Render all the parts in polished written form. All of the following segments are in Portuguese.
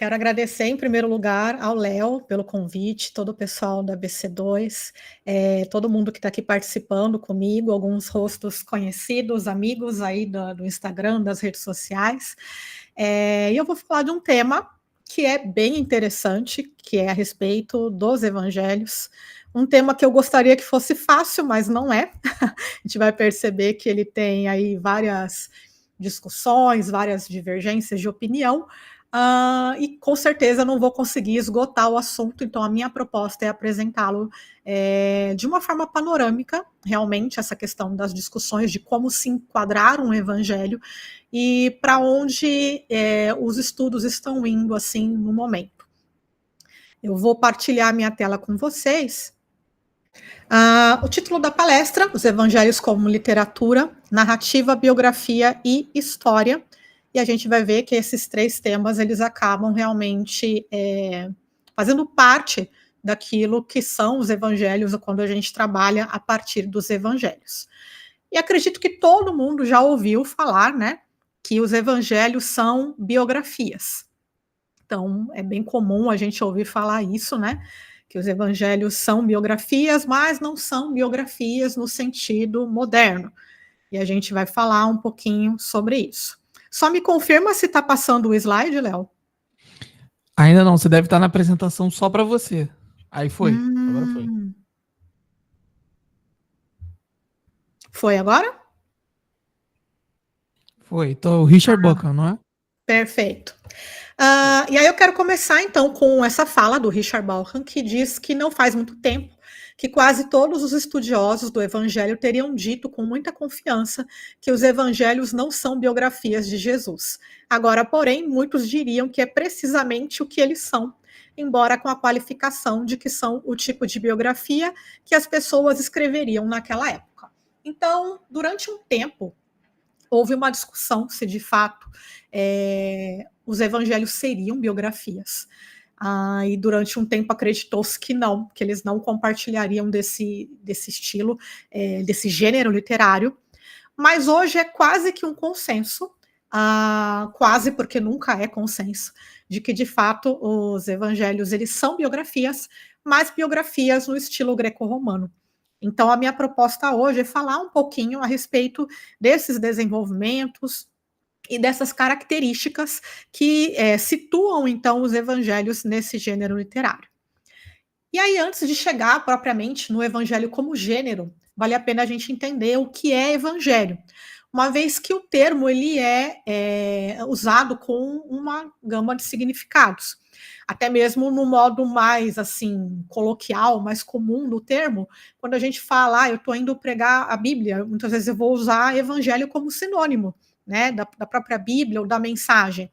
Quero agradecer em primeiro lugar ao Léo pelo convite, todo o pessoal da ABC2, todo mundo que está aqui participando comigo, alguns rostos conhecidos, amigos aí do Instagram, das redes sociais. E eu vou falar de um tema que é bem interessante, que é a respeito dos evangelhos. Um tema que eu gostaria que fosse fácil, mas não é. A gente vai perceber que ele tem aí várias discussões, várias divergências de opinião, e com certeza não vou conseguir esgotar o assunto, então a minha proposta é apresentá-lo de uma forma panorâmica, realmente, essa questão das discussões de como se enquadrar um evangelho e para onde os estudos estão indo, assim, no momento. Eu vou partilhar minha tela com vocês. O título da palestra, Os Evangelhos como Literatura, Narrativa, Biografia e História. E a gente vai ver que esses três temas, eles acabam realmente fazendo parte daquilo que são os evangelhos, quando a gente trabalha a partir dos evangelhos. E acredito que todo mundo já ouviu falar, né, que os evangelhos são biografias. Então, é bem comum a gente ouvir falar isso, né, que os evangelhos são biografias, mas não são biografias no sentido moderno. E a gente vai falar um pouquinho sobre isso. Só me confirma se está passando o slide, Léo. Ainda não, você deve estar na apresentação só para você. Aí foi, agora foi. Foi agora? Foi, então o Richard Buckham, não é? Perfeito. E aí eu quero começar então com essa fala do Richard Buckham, que diz que não faz muito tempo que quase todos os estudiosos do Evangelho teriam dito com muita confiança que os Evangelhos não são biografias de Jesus. Agora, porém, muitos diriam que é precisamente o que eles são, embora com a qualificação de que são o tipo de biografia que as pessoas escreveriam naquela época. Então, durante um tempo, houve uma discussão se de fato os evangelhos seriam biografias. E durante um tempo acreditou-se que não, que eles não compartilhariam desse estilo, desse gênero literário. Mas hoje é quase que um consenso, quase porque nunca é consenso, de que de fato os evangelhos eles são biografias, mas biografias no estilo greco-romano. Então, a minha proposta hoje é falar um pouquinho a respeito desses desenvolvimentos e dessas características que situam, então, os evangelhos nesse gênero literário. E aí, antes de chegar propriamente no evangelho como gênero, vale a pena a gente entender o que é evangelho, uma vez que o termo ele é usado com uma gama de significados. Até mesmo no modo mais assim coloquial, mais comum do termo, quando a gente fala, eu estou indo pregar a Bíblia, muitas vezes eu vou usar evangelho como sinônimo, né, da própria Bíblia ou da mensagem.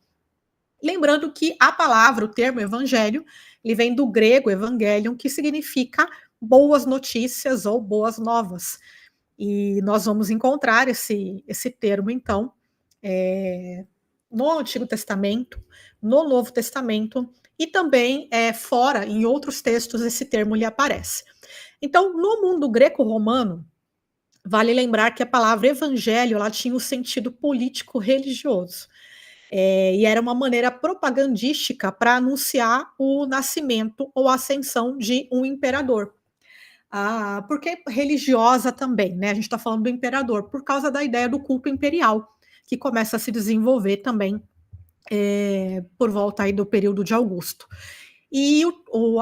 Lembrando que a palavra, o termo evangelho, ele vem do grego evangelion, que significa boas notícias ou boas novas. E nós vamos encontrar esse termo, então, no Antigo Testamento, no Novo Testamento, e também fora, em outros textos, esse termo lhe aparece. Então, no mundo greco-romano, vale lembrar que a palavra evangelho ela tinha o sentido político-religioso. E era uma maneira propagandística para anunciar o nascimento ou a ascensão de um imperador. Porque religiosa também, né? A gente está falando do imperador, por causa da ideia do culto imperial, que começa a se desenvolver também por volta aí do período de Augusto. E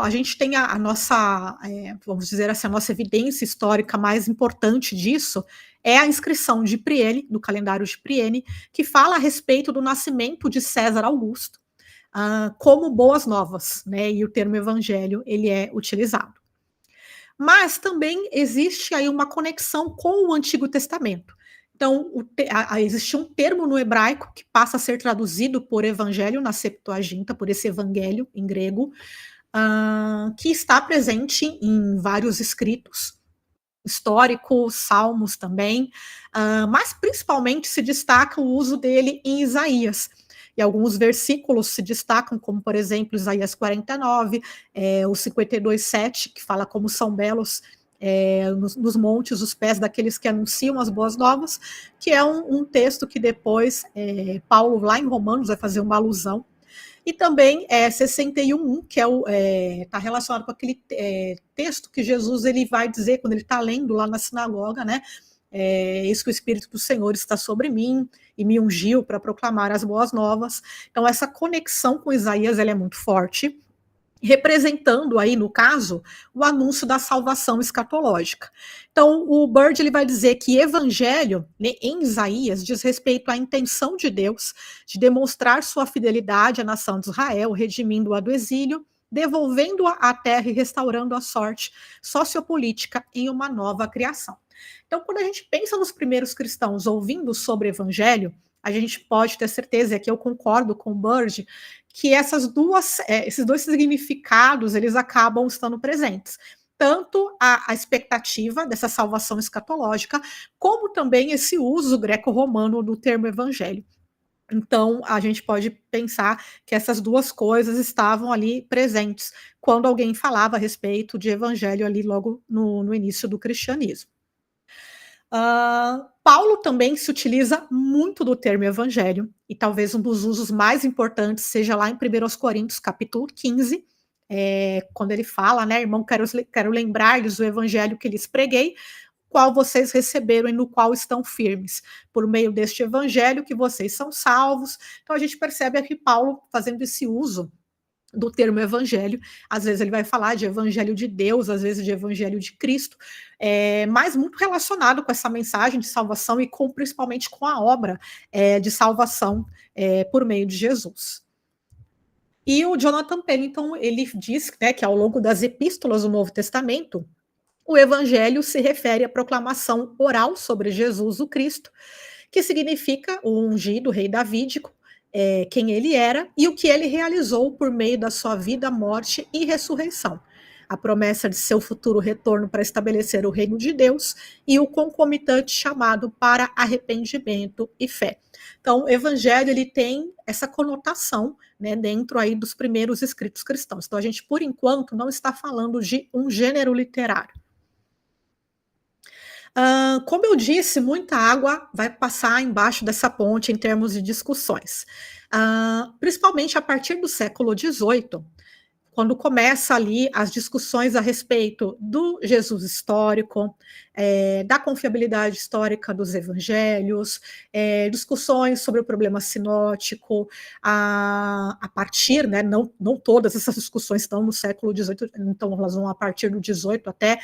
a gente tem a nossa, vamos dizer assim, a nossa evidência histórica mais importante disso é a inscrição de Priene, do calendário de Priene, que fala a respeito do nascimento de César Augusto, como boas novas, né? E o termo evangelho ele é utilizado. Mas também existe aí uma conexão com o Antigo Testamento. Então, existe um termo no hebraico que passa a ser traduzido por evangelho na Septuaginta, por esse evangelho em grego, que está presente em vários escritos históricos, salmos também, mas principalmente se destaca o uso dele em Isaías. E alguns versículos se destacam, como, por exemplo, Isaías 49, o 52:7, que fala como são belos nos montes os pés daqueles que anunciam as boas novas, que é um texto que depois Paulo, lá em Romanos, vai fazer uma alusão. E também 61, que está relacionado com aquele texto que Jesus ele vai dizer quando ele está lendo lá na sinagoga, né? Eis que o Espírito do Senhor está sobre mim e me ungiu para proclamar as boas novas. Então, essa conexão com Isaías ela é muito forte, representando aí, no caso, o anúncio da salvação escatológica. Então, o Bird ele vai dizer que evangelho, né, em Isaías, diz respeito à intenção de Deus de demonstrar sua fidelidade à nação de Israel, redimindo-a do exílio, devolvendo-a à terra e restaurando a sorte sociopolítica em uma nova criação. Então, quando a gente pensa nos primeiros cristãos ouvindo sobre evangelho, a gente pode ter certeza, e aqui eu concordo com o Bird, que esses dois significados eles acabam estando presentes. Tanto a expectativa dessa salvação escatológica, como também esse uso greco-romano do termo evangelho. Então, a gente pode pensar que essas duas coisas estavam ali presentes quando alguém falava a respeito de evangelho ali logo no início do cristianismo. Paulo também se utiliza muito do termo evangelho, e talvez um dos usos mais importantes seja lá em 1 Coríntios, capítulo 15, quando ele fala, né, irmão, quero lembrar-lhes o evangelho que lhes preguei, qual vocês receberam e no qual estão firmes. Por meio deste evangelho que vocês são salvos. Então a gente percebe aqui Paulo fazendo esse uso do termo evangelho, às vezes ele vai falar de evangelho de Deus, às vezes de evangelho de Cristo, mas muito relacionado com essa mensagem de salvação e principalmente com a obra de salvação por meio de Jesus. E o Jonathan Pennington, ele diz, né, que ao longo das epístolas do Novo Testamento, o evangelho se refere à proclamação oral sobre Jesus o Cristo, que significa o ungido rei davídico, quem ele era e o que ele realizou por meio da sua vida, morte e ressurreição. A promessa de seu futuro retorno para estabelecer o reino de Deus e o concomitante chamado para arrependimento e fé. Então, o evangelho ele tem essa conotação, né, dentro aí dos primeiros escritos cristãos. Então, a gente, por enquanto, não está falando de um gênero literário. Como eu disse, muita água vai passar embaixo dessa ponte em termos de discussões. Principalmente a partir do século XVIII, quando começa ali as discussões a respeito do Jesus histórico, da confiabilidade histórica dos evangelhos, discussões sobre o problema sinótico, a partir, né, não todas essas discussões estão no século XVIII, então elas vão a partir do XVIII até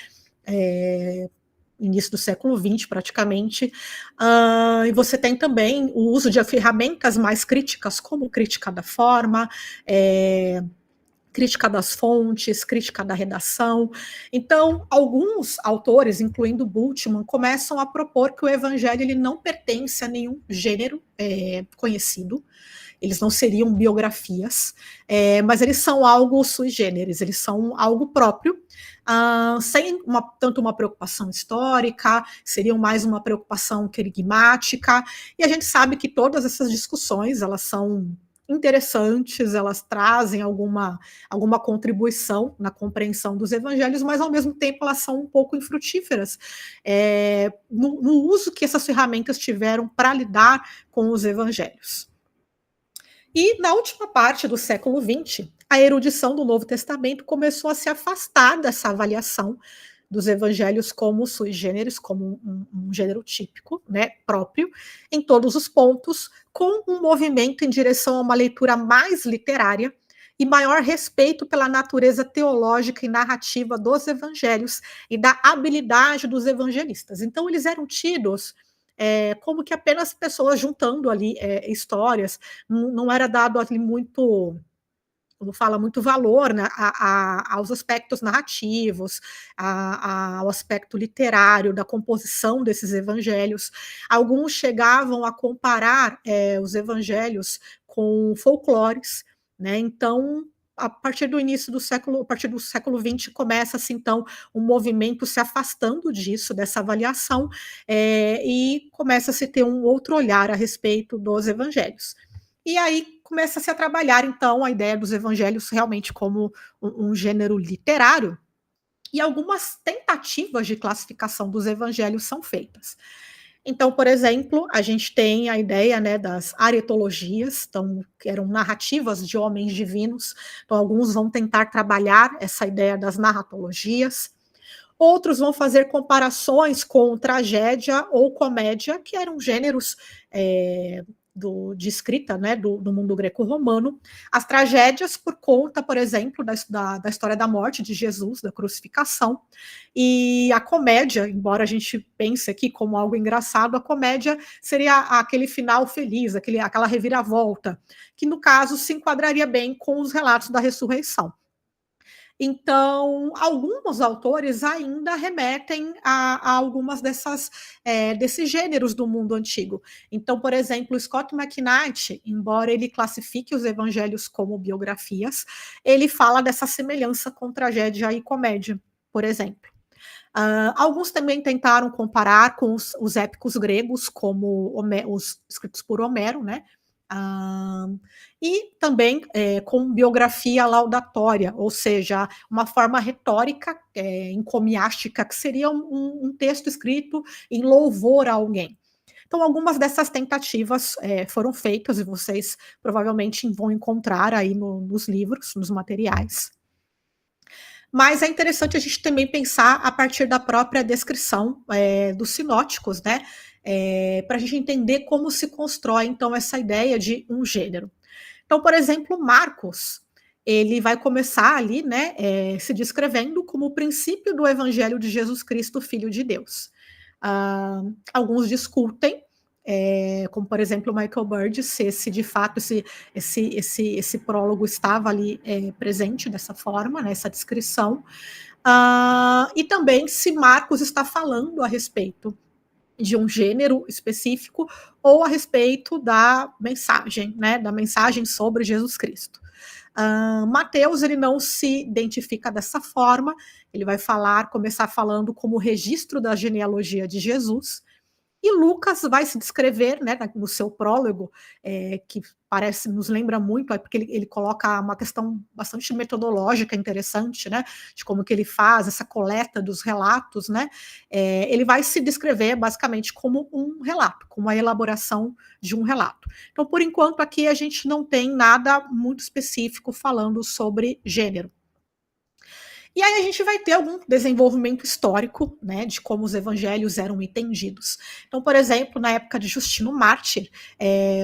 início do século XX, praticamente, e você tem também o uso de ferramentas mais críticas, como crítica da forma, crítica das fontes, crítica da redação. Então, alguns autores, incluindo Bultmann, começam a propor que o evangelho ele não pertence a nenhum gênero conhecido, eles não seriam biografias, mas eles são algo sui generis, eles são algo próprio, sem tanto uma preocupação histórica, seriam mais uma preocupação querigmática, e a gente sabe que todas essas discussões, elas são interessantes, elas trazem alguma contribuição na compreensão dos evangelhos, mas ao mesmo tempo elas são um pouco infrutíferas no uso que essas ferramentas tiveram para lidar com os evangelhos. E na última parte do século XX, a erudição do Novo Testamento começou a se afastar dessa avaliação dos evangelhos como sui generis, como um gênero típico, né, próprio, em todos os pontos, com um movimento em direção a uma leitura mais literária e maior respeito pela natureza teológica e narrativa dos evangelhos e da habilidade dos evangelistas. Então, eles eram tidos como que apenas pessoas juntando ali histórias, não era dado ali muito, como fala, muito valor, né, aos aspectos narrativos, ao aspecto literário da composição desses evangelhos. Alguns chegavam a comparar os evangelhos com folclores, né? Então, a partir do século XX, começa-se, então, um movimento se afastando disso, dessa avaliação, e começa-se a ter um outro olhar a respeito dos evangelhos. E aí começa-se a trabalhar, então, a ideia dos evangelhos realmente como um gênero literário, e algumas tentativas de classificação dos evangelhos são feitas. Então, por exemplo, a gente tem a ideia, né, das aretologias, então, que eram narrativas de homens divinos. Então, alguns vão tentar trabalhar essa ideia das narratologias. Outros vão fazer comparações com tragédia ou comédia, que eram gêneros de escrita, né, do mundo greco-romano. As tragédias por conta, por exemplo, da história da morte de Jesus, da crucificação, e a comédia, embora a gente pense aqui como algo engraçado, a comédia seria aquele final feliz, aquela reviravolta, que no caso se enquadraria bem com os relatos da ressurreição. Então, alguns autores ainda remetem a algumas desses gêneros do mundo antigo. Então, por exemplo, Scott McKnight, embora ele classifique os evangelhos como biografias, ele fala dessa semelhança com tragédia e comédia, por exemplo. Alguns também tentaram comparar com os épicos gregos, como os escritos por Homero, né? E também com biografia laudatória, ou seja, uma forma retórica, encomiástica, que seria um texto escrito em louvor a alguém. Então, algumas dessas tentativas foram feitas, e vocês provavelmente vão encontrar aí nos livros, nos materiais. Mas é interessante a gente também pensar a partir da própria descrição dos sinóticos, né? Para a gente entender como se constrói, então, essa ideia de um gênero. Então, por exemplo, Marcos, ele vai começar ali, né, se descrevendo como o princípio do Evangelho de Jesus Cristo, Filho de Deus. Alguns discutem, como por exemplo Michael Bird, se de fato esse prólogo estava ali presente dessa forma, nessa descrição, e também se Marcos está falando a respeito de um gênero específico ou a respeito da mensagem, né, da mensagem sobre Jesus Cristo. Mateus, ele não se identifica dessa forma, ele vai começar falando como registro da genealogia de Jesus, e Lucas vai se descrever, né, no seu prólogo, que nos lembra muito, porque ele coloca uma questão bastante metodológica interessante, né, de como que ele faz essa coleta dos relatos, né, ele vai se descrever basicamente como um relato, como a elaboração de um relato. Então, por enquanto, aqui a gente não tem nada muito específico falando sobre gênero. E aí a gente vai ter algum desenvolvimento histórico, né, de como os evangelhos eram entendidos. Então, por exemplo, na época de Justino Mártir,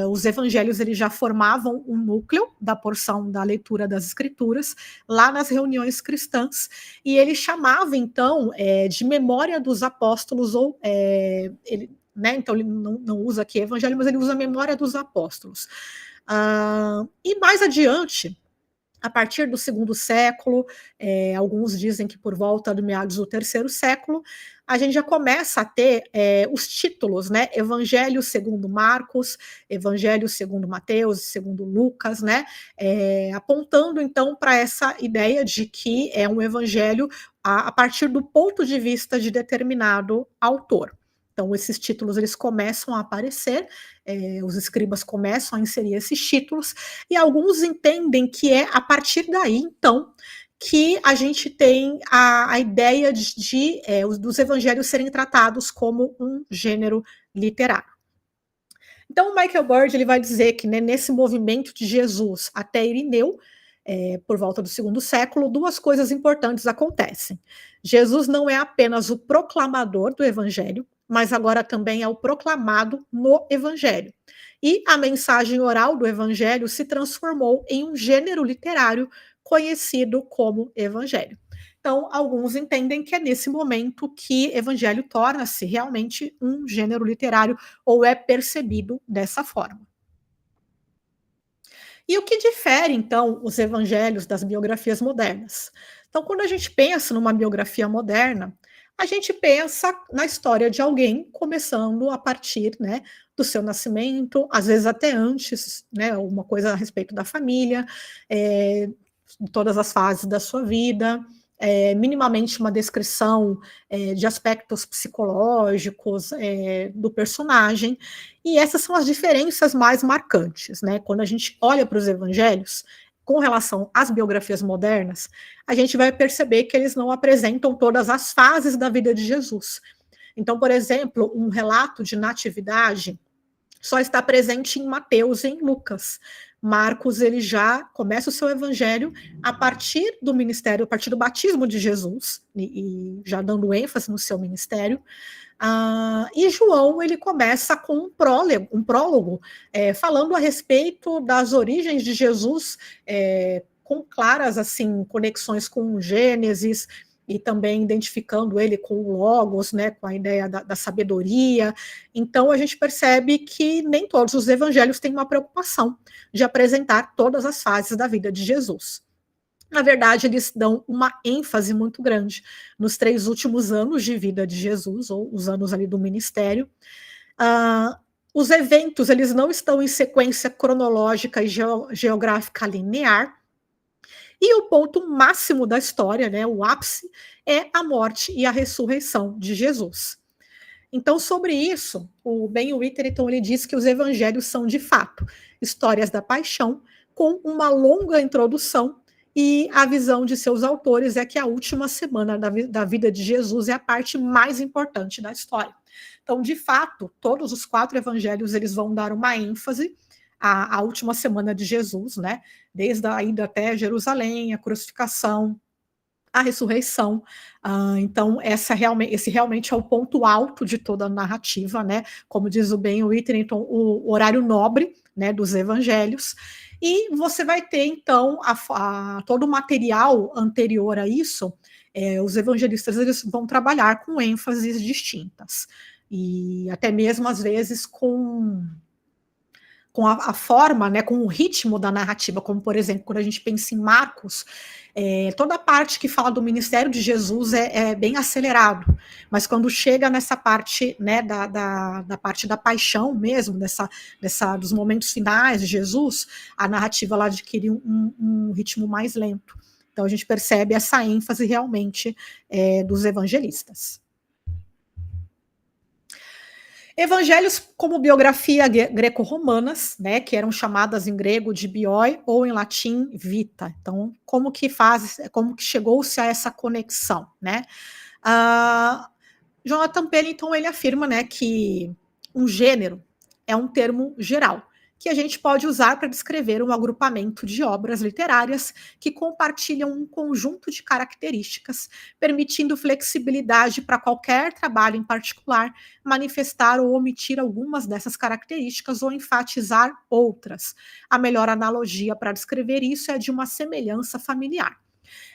os evangelhos eles já formavam um núcleo da porção da leitura das escrituras, lá nas reuniões cristãs, e ele chamava, então, de memória dos apóstolos, ou né, então ele não usa aqui evangelho, mas ele usa memória dos apóstolos. E mais adiante, a partir do segundo século, alguns dizem que por volta do meados do terceiro século, a gente já começa a ter os títulos, né? Evangelho segundo Marcos, Evangelho segundo Mateus, segundo Lucas, né? Apontando então para essa ideia de que é um evangelho a partir do ponto de vista de determinado autor. Então, esses títulos eles começam a aparecer, os escribas começam a inserir esses títulos, e alguns entendem que é a partir daí, então, que a gente tem a ideia dos evangelhos serem tratados como um gênero literário. Então, o Michael Bird ele vai dizer que, né, nesse movimento de Jesus até Irineu, por volta do segundo século, duas coisas importantes acontecem. Jesus não é apenas o proclamador do evangelho, mas agora também é o proclamado no evangelho. E a mensagem oral do evangelho se transformou em um gênero literário conhecido como evangelho. Então, alguns entendem que é nesse momento que evangelho torna-se realmente um gênero literário ou é percebido dessa forma. E o que difere, então, os evangelhos das biografias modernas? Então, quando a gente pensa numa biografia moderna, a gente pensa na história de alguém começando a partir, né, do seu nascimento, às vezes até antes, né, uma coisa a respeito da família, todas as fases da sua vida, minimamente uma descrição de aspectos psicológicos do personagem, e essas são as diferenças mais marcantes, né? Quando a gente olha para os evangelhos, com relação às biografias modernas, a gente vai perceber que eles não apresentam todas as fases da vida de Jesus. Então, por exemplo, um relato de natividade só está presente em Mateus e em Lucas. Marcos, ele já começa o seu evangelho a partir do ministério, a partir do batismo de Jesus, e já dando ênfase no seu ministério. E João, ele começa com um prólogo falando a respeito das origens de Jesus, com claras assim conexões com Gênesis, e também identificando ele com o Logos, né, com a ideia da sabedoria. Então, a gente percebe que nem todos os evangelhos têm uma preocupação de apresentar todas as fases da vida de Jesus. Na verdade, eles dão uma ênfase muito grande nos 3 últimos anos de vida de Jesus, ou os anos ali do ministério. Os eventos, eles não estão em sequência cronológica e geográfica linear, e o ponto máximo da história, né, o ápice, é a morte e a ressurreição de Jesus. Então, sobre isso, o Ben Witherington, ele diz que os evangelhos são, de fato, histórias da paixão, com uma longa introdução, e a visão de seus autores é que a última semana da vida de Jesus é a parte mais importante da história. Então, de fato, todos os 4 evangelhos, eles vão dar uma ênfase a última semana de Jesus, né? Desde a ida até Jerusalém, a crucificação, a ressurreição. Então, esse realmente é o ponto alto de toda a narrativa, né? Como diz o Ben Witherington, o horário nobre, né, dos evangelhos. E você vai ter, então, todo o material anterior a isso, os evangelistas, eles vão trabalhar com ênfases distintas. E até mesmo, às vezes, com a forma, né, com o ritmo da narrativa, como, por exemplo, quando a gente pensa em Marcos, toda a parte que fala do ministério de Jesus é bem acelerado, mas quando chega nessa parte, né, da parte da paixão mesmo, dos momentos finais de Jesus, a narrativa ela adquire um ritmo mais lento. Então a gente percebe essa ênfase realmente dos evangelistas. Evangelhos como biografia greco-romanas, né, que eram chamadas em grego de bioi ou em latim vita. Então, como que chegou-se a essa conexão, né? Jonathan Pennington, ele afirma, né, que um gênero é um termo geral que a gente pode usar para descrever um agrupamento de obras literárias que compartilham um conjunto de características, permitindo flexibilidade para qualquer trabalho em particular, manifestar ou omitir algumas dessas características ou enfatizar outras. A melhor analogia para descrever isso é de uma semelhança familiar.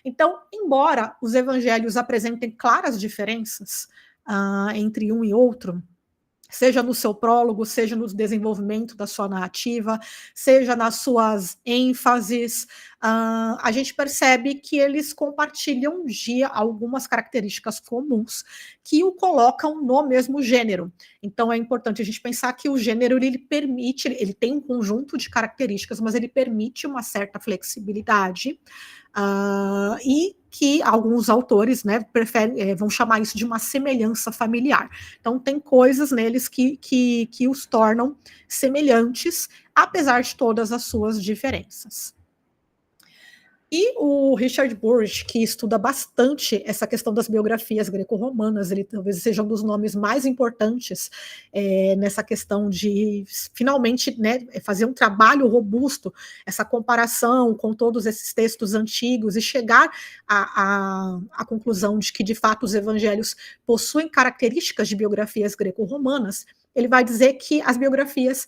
Então, embora os evangelhos apresentem claras diferenças entre um e outro, seja no seu prólogo, seja no desenvolvimento da sua narrativa, seja nas suas ênfases, a gente percebe que eles compartilham algumas características comuns que o colocam no mesmo gênero. Então é importante a gente pensar que o gênero ele tem um conjunto de características, mas ele permite uma certa flexibilidade, e que alguns autores, né, vão chamar isso de uma semelhança familiar. Então, tem coisas neles que os tornam semelhantes, apesar de todas as suas diferenças. E o Richard Burridge, que estuda bastante essa questão das biografias greco-romanas, ele talvez seja um dos nomes mais importantes nessa questão de finalmente, né, fazer um trabalho robusto, essa comparação com todos esses textos antigos e chegar à conclusão de que, de fato, os evangelhos possuem características de biografias greco-romanas. Ele vai dizer que as biografias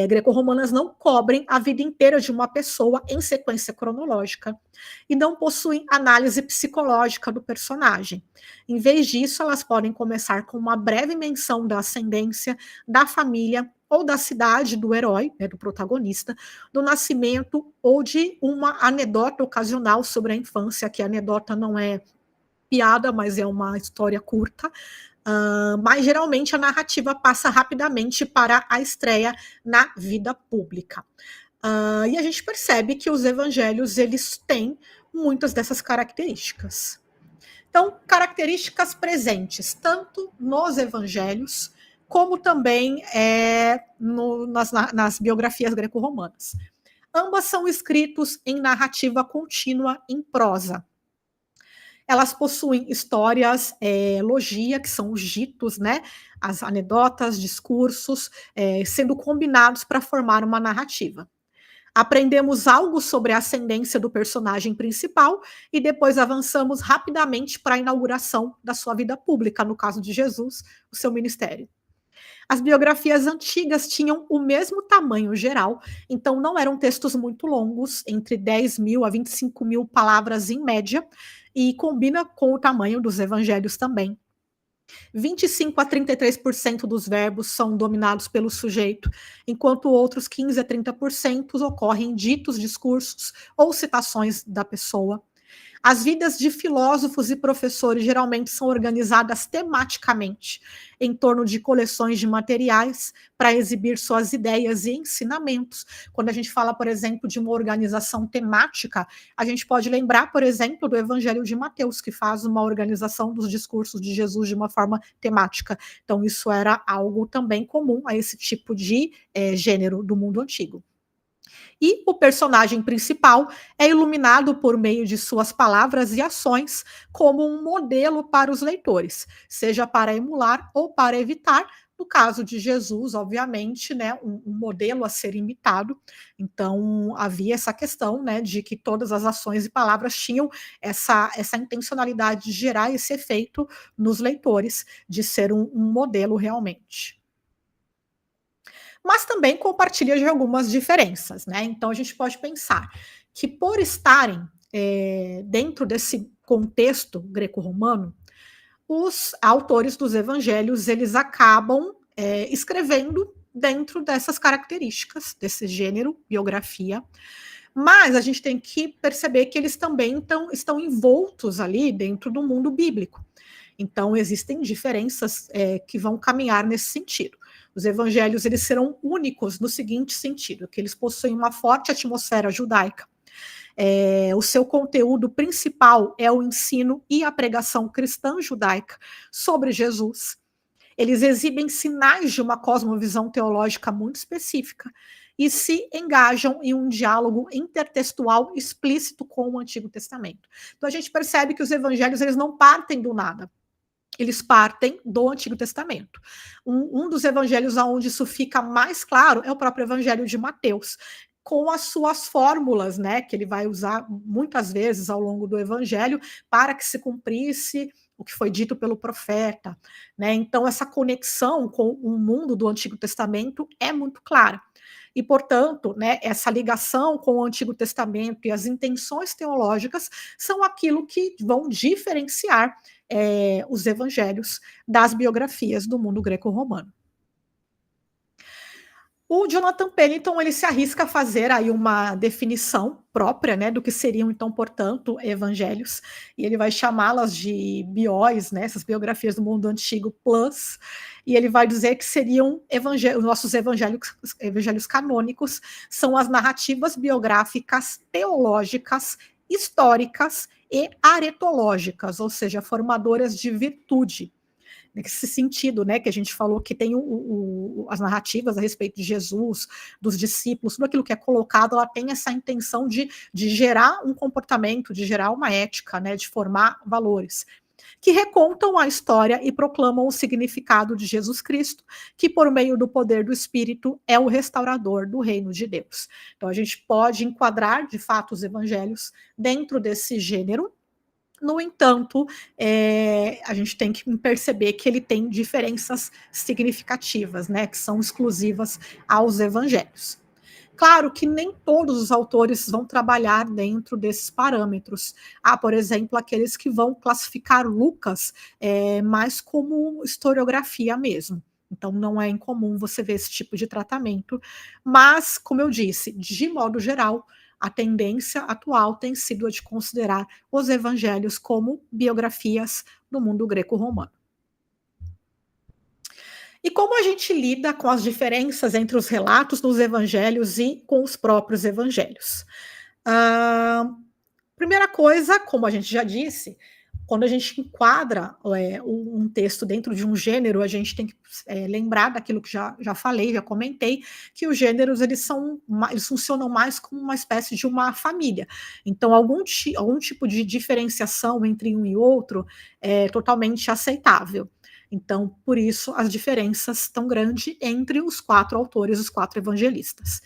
greco-romanas não cobrem a vida inteira de uma pessoa em sequência cronológica e não possuem análise psicológica do personagem. Em vez disso, elas podem começar com uma breve menção da ascendência, da família ou da cidade do herói, né, do protagonista, do nascimento ou de uma anedota ocasional sobre a infância, que a anedota não é piada, mas é uma história curta. Mas geralmente a narrativa passa rapidamente para a estreia na vida pública. E a gente percebe que os evangelhos eles têm muitas dessas características. Então, características presentes tanto nos evangelhos como também nas biografias greco-romanas. Ambas são escritos em narrativa contínua em prosa. elas possuem histórias, logia, que são os ditos, né, as anedotas, discursos, sendo combinados para formar uma narrativa. Aprendemos algo sobre a ascendência do personagem principal e depois avançamos rapidamente para a inauguração da sua vida pública, no caso de Jesus, o seu ministério. As biografias antigas tinham o mesmo tamanho geral, então não eram textos muito longos, entre 10.000 a 25.000 palavras em média, e combina com o tamanho dos evangelhos também. 25 a 33% dos verbos são dominados pelo sujeito, enquanto outros 15 a 30% ocorrem em ditos, discursos ou citações da pessoa. As vidas de filósofos e professores geralmente são organizadas tematicamente, em torno de coleções de materiais para exibir suas ideias e ensinamentos. Quando a gente fala, por exemplo, de uma organização temática, a gente pode lembrar, por exemplo, do Evangelho de Mateus, que faz uma organização dos discursos de Jesus de uma forma temática. Então, isso era algo também comum a esse tipo de gênero do mundo antigo. E o personagem principal é iluminado por meio de suas palavras e ações como um modelo para os leitores, seja para emular ou para evitar. No caso de Jesus, obviamente, né, um modelo a ser imitado. Então, havia essa questão, né, de que todas as ações e palavras tinham essa intencionalidade de gerar esse efeito nos leitores, de ser um modelo realmente. Mas também compartilha de algumas diferenças, né? Então a gente pode pensar que por estarem dentro desse contexto greco-romano, os autores dos evangelhos eles acabam escrevendo dentro dessas características, desse gênero, biografia, mas a gente tem que perceber que eles também estão envoltos ali dentro do mundo bíblico. Então, existem diferenças que vão caminhar nesse sentido. Os evangelhos eles serão únicos no seguinte sentido, que eles possuem uma forte atmosfera judaica. O seu conteúdo principal é o ensino e a pregação cristã judaica sobre Jesus. Eles exibem sinais de uma cosmovisão teológica muito específica e se engajam em um diálogo intertextual explícito com o Antigo Testamento. Então a gente percebe que os evangelhos eles não partem do nada. Eles partem do Antigo Testamento. Um dos evangelhos onde isso fica mais claro é o próprio Evangelho de Mateus, com as suas fórmulas, né, que ele vai usar muitas vezes ao longo do Evangelho para que se cumprisse o que foi dito pelo profeta, né? Então essa conexão com o mundo do Antigo Testamento é muito clara. E, portanto, né, essa ligação com o Antigo Testamento e as intenções teológicas são aquilo que vão diferenciar os evangelhos das biografias do mundo greco-romano. O Jonathan Pennington ele se arrisca a fazer aí uma definição própria, né, do que seriam então, portanto, evangelhos, e ele vai chamá-las de bióis, né, essas biografias do mundo antigo plus, e ele vai dizer que seriam os nossos evangelhos canônicos são as narrativas biográficas teológicas, históricas e aretológicas, ou seja, formadoras de virtude. Nesse sentido, né, que a gente falou que tem as narrativas a respeito de Jesus, dos discípulos, tudo aquilo que é colocado, ela tem essa intenção de gerar um comportamento, de gerar uma ética, né, de formar valores, que recontam a história e proclamam o significado de Jesus Cristo, que por meio do poder do Espírito é o restaurador do reino de Deus. Então a gente pode enquadrar, de fato, os evangelhos dentro desse gênero. No entanto, a gente tem que perceber que ele tem diferenças significativas, né, que são exclusivas aos evangelhos. Claro que nem todos os autores vão trabalhar dentro desses parâmetros. Há, por exemplo, aqueles que vão classificar Lucas mais como historiografia mesmo. Então, não é incomum você ver esse tipo de tratamento. Mas, como eu disse, de modo geral, a tendência atual tem sido a de considerar os evangelhos como biografias do mundo greco-romano. E como a gente lida com as diferenças entre os relatos nos evangelhos e com os próprios evangelhos? Primeira coisa, como a gente já disse, quando a gente enquadra um texto dentro de um gênero, a gente tem que lembrar daquilo que já falei, já comentei, que os gêneros eles funcionam mais como uma espécie de uma família. Então, algum tipo de diferenciação entre um e outro é totalmente aceitável. Então, por isso, as diferenças tão grandes entre os 4 autores, os 4 evangelistas.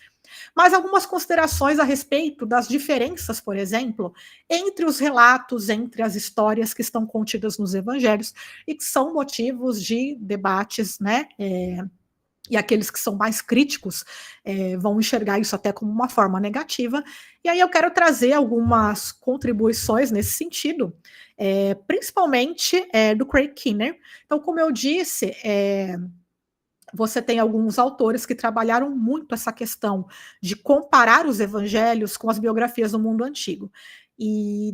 Mas algumas considerações a respeito das diferenças, por exemplo, entre os relatos, entre as histórias que estão contidas nos evangelhos e que são motivos de debates, né? E aqueles que são mais críticos vão enxergar isso até como uma forma negativa. E aí eu quero trazer algumas contribuições nesse sentido, principalmente do Craig Keener. Então, como eu disse, você tem alguns autores que trabalharam muito essa questão de comparar os evangelhos com as biografias do mundo antigo. E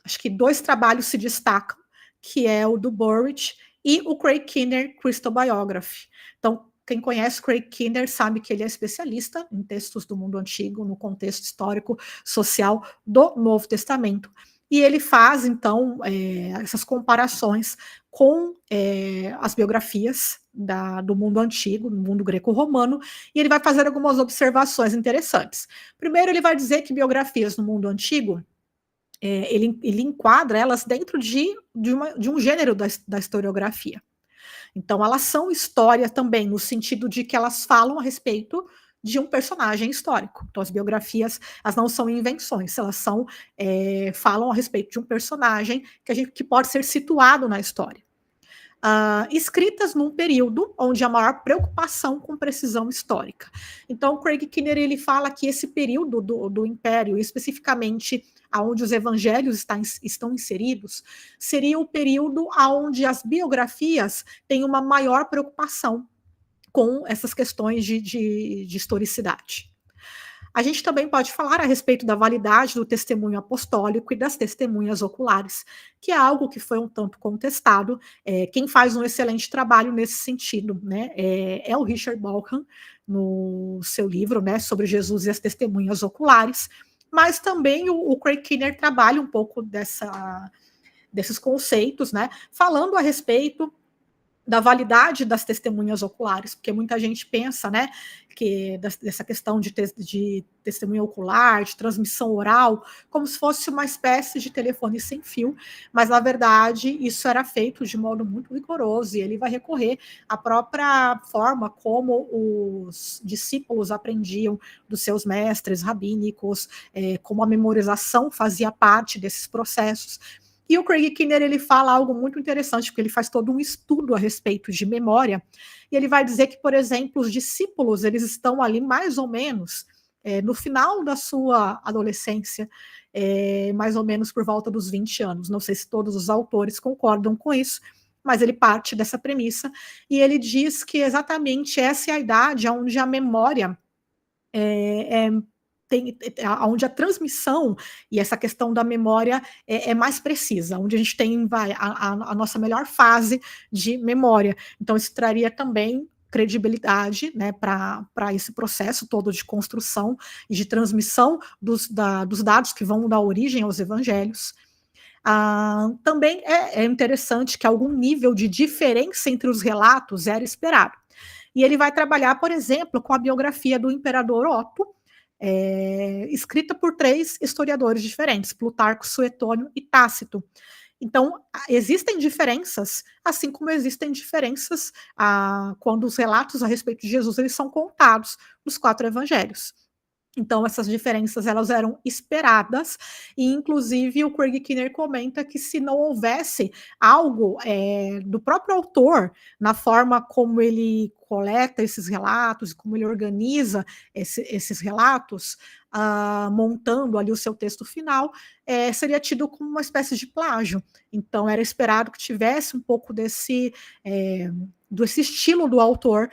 acho que 2 trabalhos se destacam, que é o do Burridge e o Craig Keener Crystal Biography. Então, quem conhece Craig Keener sabe que ele é especialista em textos do mundo antigo, no contexto histórico, social do Novo Testamento. E ele faz, então, essas comparações com as biografias do mundo antigo, do mundo greco-romano, e ele vai fazer algumas observações interessantes. Primeiro, ele vai dizer que biografias no mundo antigo, ele enquadra elas dentro de um gênero da historiografia. Então, elas são história também, no sentido de que elas falam a respeito de um personagem histórico. Então, as biografias, elas não são invenções, elas falam a respeito de um personagem que pode ser situado na história. Escritas num período onde há maior preocupação com precisão histórica. Então, Craig Keener ele fala que esse período do Império, especificamente onde os evangelhos estão inseridos, seria o período onde as biografias têm uma maior preocupação com essas questões de historicidade. A gente também pode falar a respeito da validade do testemunho apostólico e das testemunhas oculares, que é algo que foi um tanto contestado. Quem faz um excelente trabalho nesse sentido, né, é o Richard Bauckham, no seu livro, né, sobre Jesus e as testemunhas oculares, mas também o Craig Keener trabalha um pouco desses conceitos, né, falando a respeito da validade das testemunhas oculares, porque muita gente pensa, né, que dessa questão de testemunha ocular, de transmissão oral, como se fosse uma espécie de telefone sem fio, mas na verdade isso era feito de modo muito rigoroso, e ele vai recorrer à própria forma como os discípulos aprendiam dos seus mestres rabínicos, como a memorização fazia parte desses processos. E o Craig Keener ele fala algo muito interessante, porque ele faz todo um estudo a respeito de memória, e ele vai dizer que, por exemplo, os discípulos eles estão ali mais ou menos no final da sua adolescência, mais ou menos por volta dos 20 anos. Não sei se todos os autores concordam com isso, mas ele parte dessa premissa, e ele diz que exatamente essa é a idade onde a memória onde a transmissão e essa questão da memória é mais precisa, onde a gente tem a nossa melhor fase de memória. Então, isso traria também credibilidade, né, para esse processo todo de construção e de transmissão dos dados que vão dar origem aos evangelhos. Também é interessante que algum nível de diferença entre os relatos era esperado. E ele vai trabalhar, por exemplo, com a biografia do imperador Otto, escrita por 3 historiadores diferentes, Plutarco, Suetônio e Tácito. Então, existem diferenças, assim como existem diferenças quando os relatos a respeito de Jesus eles são contados nos 4 evangelhos. Então, essas diferenças elas eram esperadas, e inclusive o Craig Keener comenta que se não houvesse algo do próprio autor na forma como ele coleta esses relatos, como ele organiza esses relatos, montando ali o seu texto final, seria tido como uma espécie de plágio. Então, era esperado que tivesse um pouco desse estilo do autor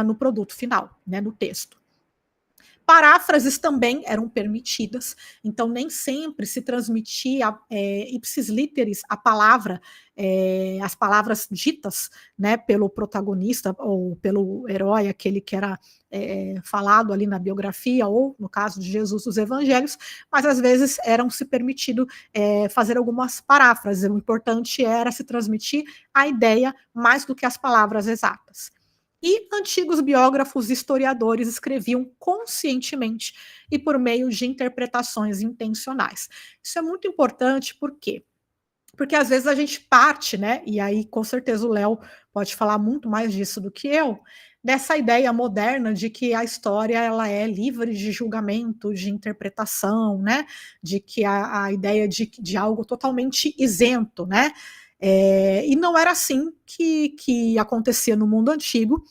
no produto final, né, no texto. Paráfrases também eram permitidas, então nem sempre se transmitia ipsis literis a palavra, as palavras ditas, né, pelo protagonista ou pelo herói, aquele que era falado ali na biografia, ou no caso de Jesus, os evangelhos, mas às vezes se permitido fazer algumas paráfrases. O importante era se transmitir a ideia mais do que as palavras exatas. E antigos biógrafos e historiadores escreviam conscientemente e por meio de interpretações intencionais. Isso é muito importante, por quê? Porque às vezes a gente parte, né? E aí, com certeza, o Léo pode falar muito mais disso do que eu, dessa ideia moderna de que a história ela é livre de julgamento, de interpretação, né? De que a ideia de algo totalmente isento, né? E não era assim que acontecia no mundo antigo,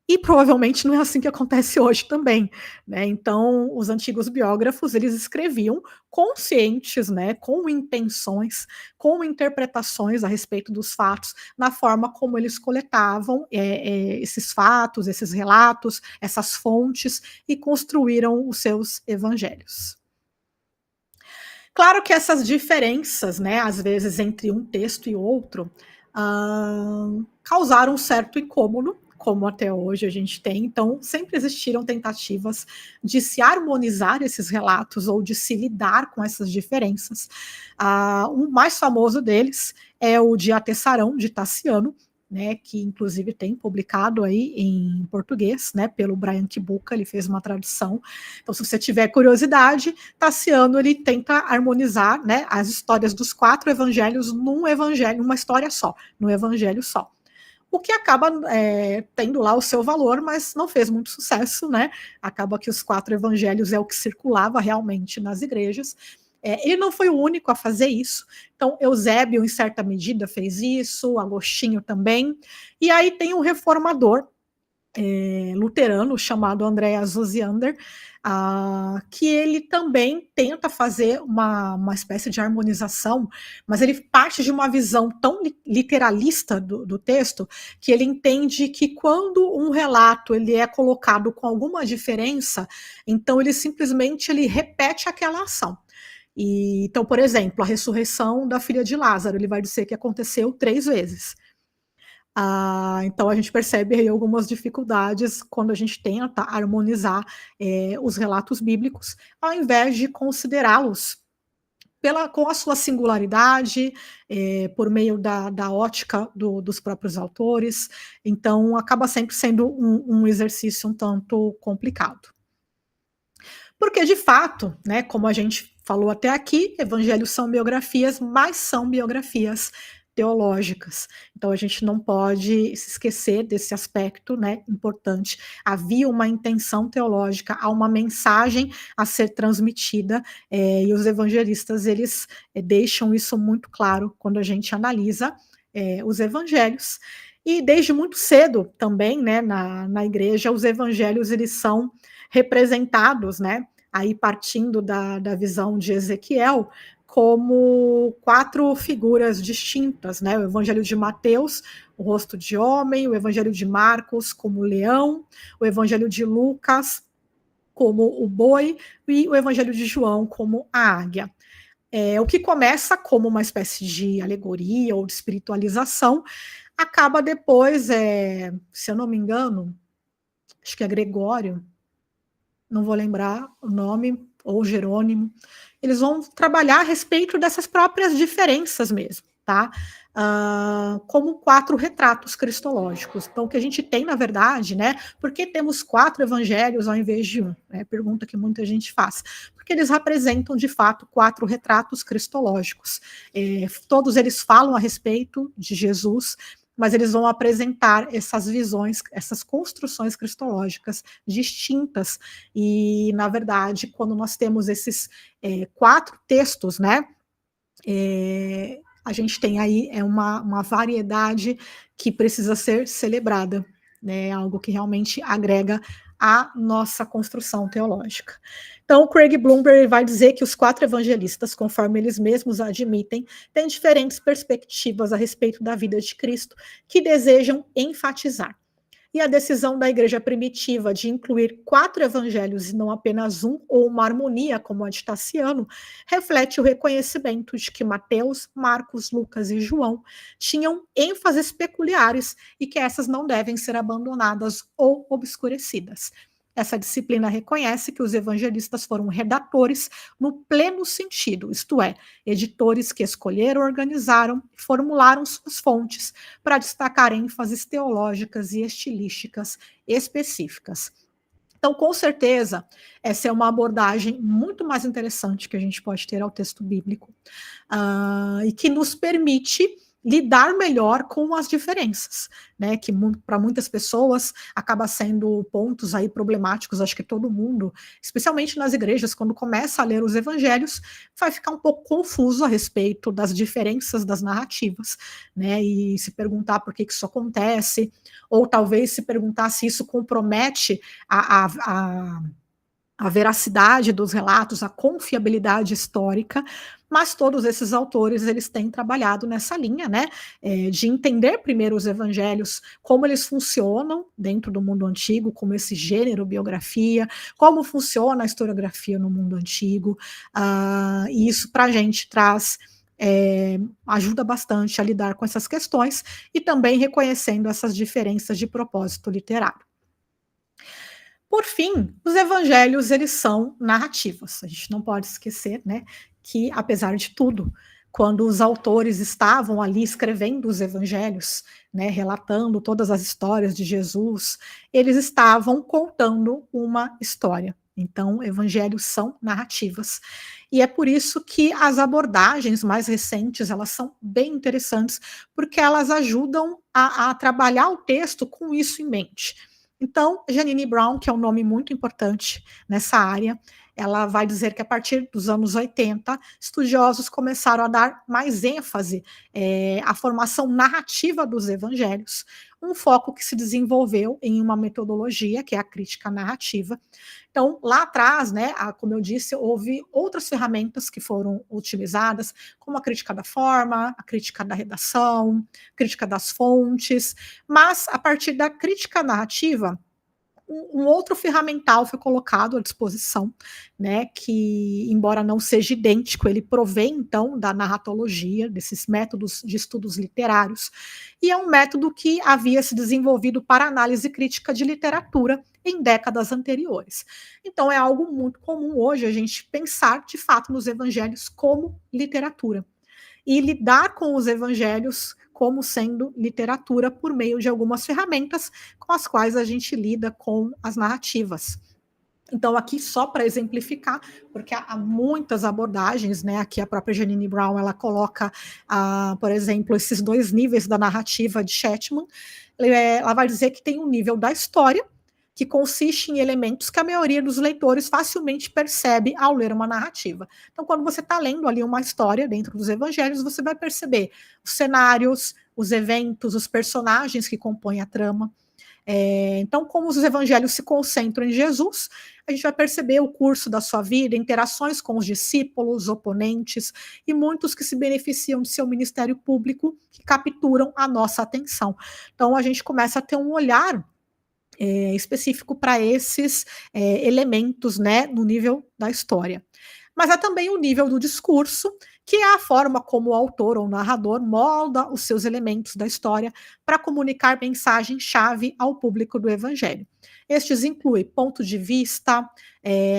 e provavelmente não é assim que acontece hoje também, né? Então, os antigos biógrafos, eles escreviam conscientes, né, com intenções, com interpretações a respeito dos fatos, na forma como eles coletavam esses fatos, esses relatos, essas fontes, e construíram os seus evangelhos. Claro que essas diferenças, né, às vezes entre um texto e outro, causaram um certo incômodo, como até hoje a gente tem. Então, sempre existiram tentativas de se harmonizar esses relatos ou de se lidar com essas diferenças. O mais famoso deles é o de A Tessarão, de Taciano, né, que inclusive tem publicado aí em português, né, pelo Brian Kibuka, ele fez uma tradução. Então, se você tiver curiosidade, Taciano, ele tenta harmonizar, né, as histórias dos 4 evangelhos num evangelho, numa história só, num evangelho só. O que acaba tendo lá o seu valor, mas não fez muito sucesso, né? Acaba que os 4 evangelhos é o que circulava realmente nas igrejas. Ele não foi o único a fazer isso. Então, Eusébio, em certa medida, fez isso, Agostinho também. E aí tem um reformador luterano chamado Andreas Osiander, que ele também tenta fazer uma espécie de harmonização, mas ele parte de uma visão tão literalista do texto, que ele entende que quando um relato ele é colocado com alguma diferença, então ele simplesmente repete aquela ação. Então, por exemplo, a ressurreição da filha de Lázaro, ele vai dizer que aconteceu 3 vezes. Então a gente percebe aí algumas dificuldades quando a gente tenta harmonizar os relatos bíblicos, ao invés de considerá-los com a sua singularidade, por meio da ótica dos próprios autores. Então acaba sempre sendo um exercício um tanto complicado. Porque, de fato, né, como a gente falou até aqui, evangelhos são biografias, mas são biografias teológicas. Então, a gente não pode se esquecer desse aspecto, né, importante. Havia uma intenção teológica, há uma mensagem a ser transmitida, e os evangelistas, eles deixam isso muito claro quando a gente analisa os evangelhos. E desde muito cedo também, né, na igreja, os evangelhos, eles são representados, né, aí partindo da visão de Ezequiel, como 4 figuras distintas, né, o evangelho de Mateus, o rosto de homem, o evangelho de Marcos como o leão, o evangelho de Lucas como o boi, e o evangelho de João como a águia. O que começa como uma espécie de alegoria ou de espiritualização, acaba depois, se eu não me engano, acho que é Gregório, não vou lembrar o nome, ou Jerônimo, eles vão trabalhar a respeito dessas próprias diferenças mesmo, tá? Como 4 retratos cristológicos. Então, o que a gente tem, na verdade, né? Por que temos 4 evangelhos ao invés de 1? Pergunta que muita gente faz. Porque eles representam, de fato, 4 retratos cristológicos. Todos eles falam a respeito de Jesus, mas eles vão apresentar essas visões, essas construções cristológicas distintas. E, na verdade, quando nós temos esses 4 textos, né, a gente tem aí uma variedade que precisa ser celebrada, né, algo que realmente agrega à nossa construção teológica. Então, o Craig Blomberg vai dizer que os 4 evangelistas, conforme eles mesmos admitem, têm diferentes perspectivas a respeito da vida de Cristo, que desejam enfatizar. E a decisão da igreja primitiva de incluir 4 evangelhos e não apenas um, ou uma harmonia, como a de Taciano, reflete o reconhecimento de que Mateus, Marcos, Lucas e João tinham ênfases peculiares e que essas não devem ser abandonadas ou obscurecidas. Essa disciplina reconhece que os evangelistas foram redatores no pleno sentido, isto é, editores que escolheram, organizaram e formularam suas fontes para destacar ênfases teológicas e estilísticas específicas. Então, com certeza, essa é uma abordagem muito mais interessante que a gente pode ter ao texto bíblico, e que nos permite lidar melhor com as diferenças, né, que para muitas pessoas acaba sendo pontos aí problemáticos, acho que todo mundo, especialmente nas igrejas, quando começa a ler os evangelhos, vai ficar um pouco confuso a respeito das diferenças das narrativas, né, e se perguntar por que isso acontece, ou talvez se perguntar se isso compromete a veracidade dos relatos, a confiabilidade histórica, mas todos esses autores, eles têm trabalhado nessa linha, né, de entender primeiro os evangelhos, como eles funcionam dentro do mundo antigo, como esse gênero biografia, como funciona a historiografia no mundo antigo, e isso para a gente traz, ajuda bastante a lidar com essas questões, e também reconhecendo essas diferenças de propósito literário. Por fim, os evangelhos, eles são narrativas. A gente não pode esquecer, né, que apesar de tudo, quando os autores estavam ali escrevendo os evangelhos, né, relatando todas as histórias de Jesus, eles estavam contando uma história. Então, evangelhos são narrativas. E é por isso que as abordagens mais recentes, elas são bem interessantes, porque elas ajudam a trabalhar o texto com isso em mente. Então, Janine Brown, que é um nome muito importante nessa área, ela vai dizer que a partir dos anos 80, estudiosos começaram a dar mais ênfase à formação narrativa dos evangelhos, um foco que se desenvolveu em uma metodologia, que é a crítica narrativa. Então, lá atrás, né, como eu disse, houve outras ferramentas que foram utilizadas, como a crítica da forma, a crítica da redação, crítica das fontes, mas a partir da crítica narrativa, um outro ferramental foi colocado à disposição, né, que, embora não seja idêntico, ele provém, então, da narratologia, desses métodos de estudos literários, e é um método que havia se desenvolvido para análise crítica de literatura em décadas anteriores. Então, é algo muito comum hoje a gente pensar, de fato, nos evangelhos como literatura, e lidar com os evangelhos como sendo literatura por meio de algumas ferramentas com as quais a gente lida com as narrativas. Então, aqui só para exemplificar, porque há muitas abordagens, né? Aqui a própria Janine Brown, ela coloca, por exemplo, esses 2 níveis da narrativa de Chatman. Ela vai dizer que tem um nível da história, que consiste em elementos que a maioria dos leitores facilmente percebe ao ler uma narrativa. Então, quando você está lendo ali uma história dentro dos evangelhos, você vai perceber os cenários, os eventos, os personagens que compõem a trama. Então, como os evangelhos se concentram em Jesus, a gente vai perceber o curso da sua vida, interações com os discípulos, oponentes, e muitos que se beneficiam de seu ministério público, que capturam a nossa atenção. Então, a gente começa a ter um olhar específico para esses elementos, né, no nível da história. Mas há também o nível do discurso, que é a forma como o autor ou narrador molda os seus elementos da história para comunicar mensagem-chave ao público do evangelho. Estes incluem ponto de vista,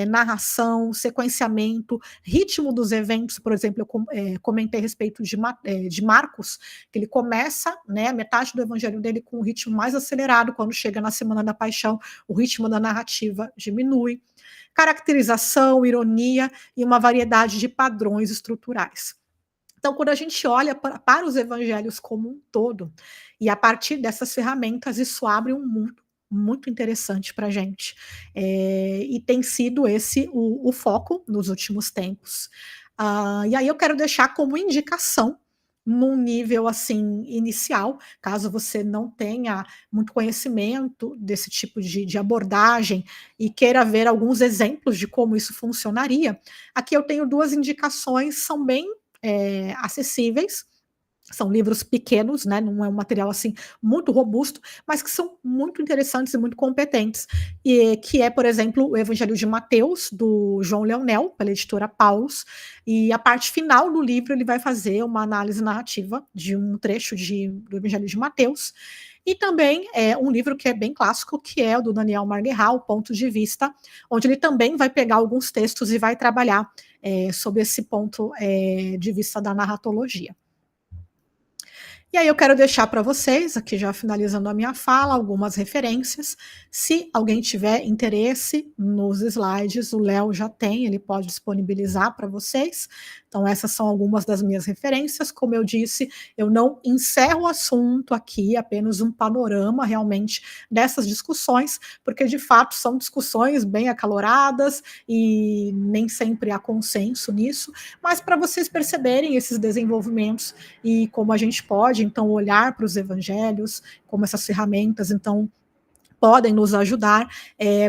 narração, sequenciamento, ritmo dos eventos. Por exemplo, eu comentei a respeito de Marcos, que ele começa, né, metade do evangelho dele com um ritmo mais acelerado, quando chega na Semana da Paixão, o ritmo da narrativa diminui. Caracterização, ironia e uma variedade de padrões estruturais. Então, quando a gente olha para os evangelhos como um todo, e a partir dessas ferramentas, isso abre um mundo muito interessante para a gente. E tem sido esse o foco nos últimos tempos. E aí eu quero deixar como indicação, num nível assim inicial, caso você não tenha muito conhecimento desse tipo de abordagem e queira ver alguns exemplos de como isso funcionaria, aqui eu tenho 2 indicações, são bem acessíveis, São livros pequenos, né, não é um material, assim, muito robusto, mas que são muito interessantes e muito competentes, e que é, por exemplo, o Evangelho de Mateus, do João Leonel, pela editora Paulus, e a parte final do livro ele vai fazer uma análise narrativa de um trecho do Evangelho de Mateus, e também é um livro que é bem clássico, que é o do Daniel Marguerrat, O Ponto de Vista, onde ele também vai pegar alguns textos e vai trabalhar sobre esse ponto de vista da narratologia. E aí eu quero deixar para vocês, aqui já finalizando a minha fala, algumas referências. Se alguém tiver interesse nos slides, o Léo já tem, ele pode disponibilizar para vocês. Então essas são algumas das minhas referências. Como eu disse, eu não encerro o assunto aqui, apenas um panorama realmente dessas discussões, porque de fato são discussões bem acaloradas e nem sempre há consenso nisso, mas para vocês perceberem esses desenvolvimentos e como a gente pode, então, olhar para os evangelhos, como essas ferramentas, então, podem nos ajudar,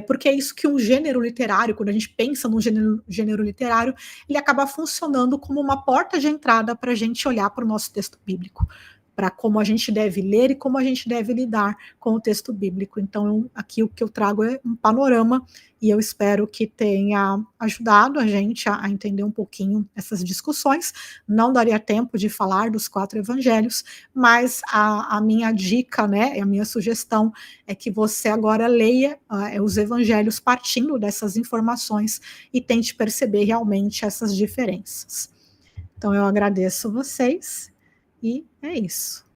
porque é isso que um gênero literário, quando a gente pensa num gênero literário, ele acaba funcionando como uma porta de entrada para a gente olhar para o nosso texto bíblico, para como a gente deve ler e como a gente deve lidar com o texto bíblico. Então, aqui o que eu trago é um panorama, e eu espero que tenha ajudado a gente a entender um pouquinho essas discussões. Não daria tempo de falar dos 4 evangelhos, mas a minha dica, né, a minha sugestão é que você agora leia os evangelhos partindo dessas informações e tente perceber realmente essas diferenças. Então, eu agradeço vocês e é isso.